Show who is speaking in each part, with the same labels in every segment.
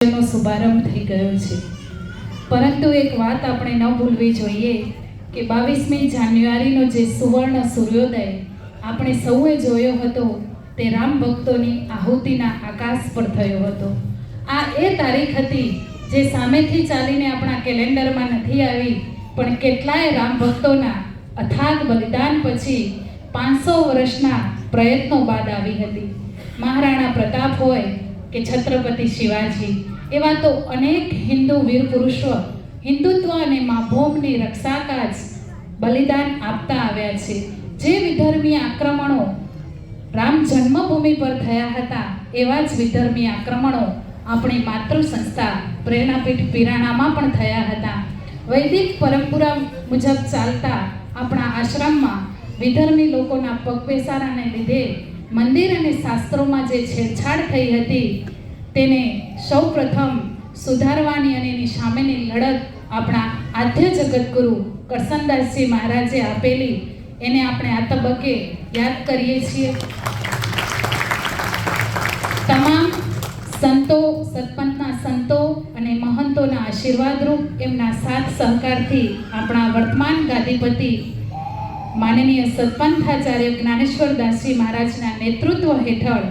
Speaker 1: નો શુભારંભ થઈ ગયો છે, પરંતુ એક વાત આપણે ન ભૂલવી જોઈએ કે 22મી જાન્યુઆરીનો જે સુવર્ણ સૂર્યોદય આપણે સૌએ જોયો હતો તે રામ ભક્તોની આહુતિના આકાશ પર થયો હતો. આ એ તારીખ હતી જે સામેથી ચાલીને આપણા કેલેન્ડરમાં નથી આવી, પણ કેટલાય રામ ભક્તોના અથાગ બલિદાન પછી 500 વર્ષના પ્રયત્નો બાદ આવી હતી. મહારાણા પ્રતાપ હોય કે છત્રપતિ શિવાજી, એવા તો અનેક હિન્દુ વીર પુરુષો હિન્દુત્વ અને મા ભૂમિની રક્ષા કાજ બલિદાન આપતા આવ્યા છે. જે વિધર્મી આક્રમણો રામ જન્મભૂમિ પર થયા હતા, એવા જ વિધર્મી આક્રમણો આપણી માતૃ સંસ્થા પ્રેરણાપીઠ પિરાણામાં પણ થયા હતા. વૈદિક પરંપરા મુજબ ચાલતા આપણા આશ્રમમાં વિધર્મી લોકોના પગપેસારાને લીધે મંદિર અને શાસ્ત્રોમાં જે છેડછાડ થઈ હતી તેને સૌપ્રથમ સુધારવાની અને એની સામેની લડત આપણા આદ્ય જગતગુરુ કરસનદાસજી મહારાજે આપેલી, એને આપણે આ તબક્કે યાદ કરીએ છીએ. તમામ સંતો, સતપંથના સંતો અને મહંતોના આશીર્વાદરૂપ એમના સાથ સહકારથી આપણા વર્તમાન ગાદીપતિ માનનીય સતપંથાચાર્ય જ્ઞાનેશ્વરદાસજી મહારાજના નેતૃત્વ હેઠળ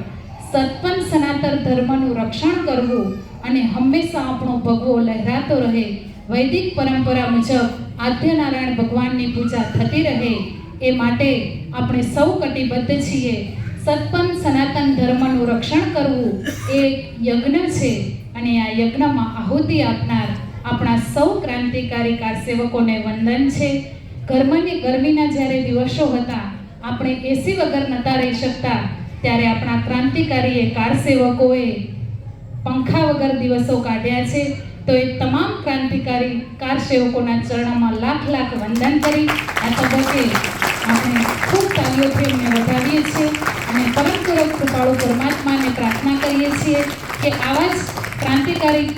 Speaker 1: સતપંથ સનાતન ધર્મનું રક્ષણ કરવું અને હંમેશા આપણો ભગવો લહેરાતો રહે, વૈદિક પરંપરા મુજબ આદ્યનારાયણ ભગવાનની પૂજા થતી રહે, એ માટે આપણે સૌ કટિબદ્ધ છીએ. સતપંથ સનાતન ધર્મનું રક્ષણ કરવું એ યજ્ઞ છે અને આ યજ્ઞમાં આહુતિ આપનાર આપણા સૌ ક્રાંતિકારી કારસેવકોને વંદન છે. ગરમીના જ્યારે દિવસો હતા, આપણે એસી વગર નહોતા રહી શકતા, ત્યારે આપણા ક્રાંતિકારીએ કારસેવકોએ પંખા વગર દિવસો કાઢ્યા છે. તો એ તમામ ક્રાંતિકારી કારસેવકોના ચરણોમાં લાખ લાખ વંદન કરી આ તબક્કે આપણે ખૂબ તાલીઓથી એમને વધાવીએ છીએ અને પરમ કૃપાળુ પરમાત્માને પ્રાર્થના કરીએ છીએ કે આવા જ ક્રાંતિકારી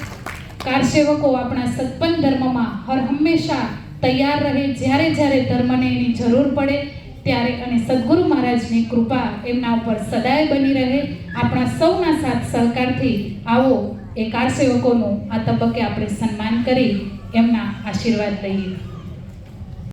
Speaker 1: કારસેવકો આપણા સતપંથ ધર્મમાં હર હંમેશા તૈયાર રહે, જ્યારે જ્યારે ધર્મને એની જરૂર પડે ત્યારે, અને સદગુરુ મહારાજની કૃપા એમના ઉપર સદાય બની રહે. આપણા સૌના સાથ સહકારથી આવો એ કારસેવકોનું આ તબક્કે આપણે સન્માન કરી એમના આશીર્વાદ લઈએ.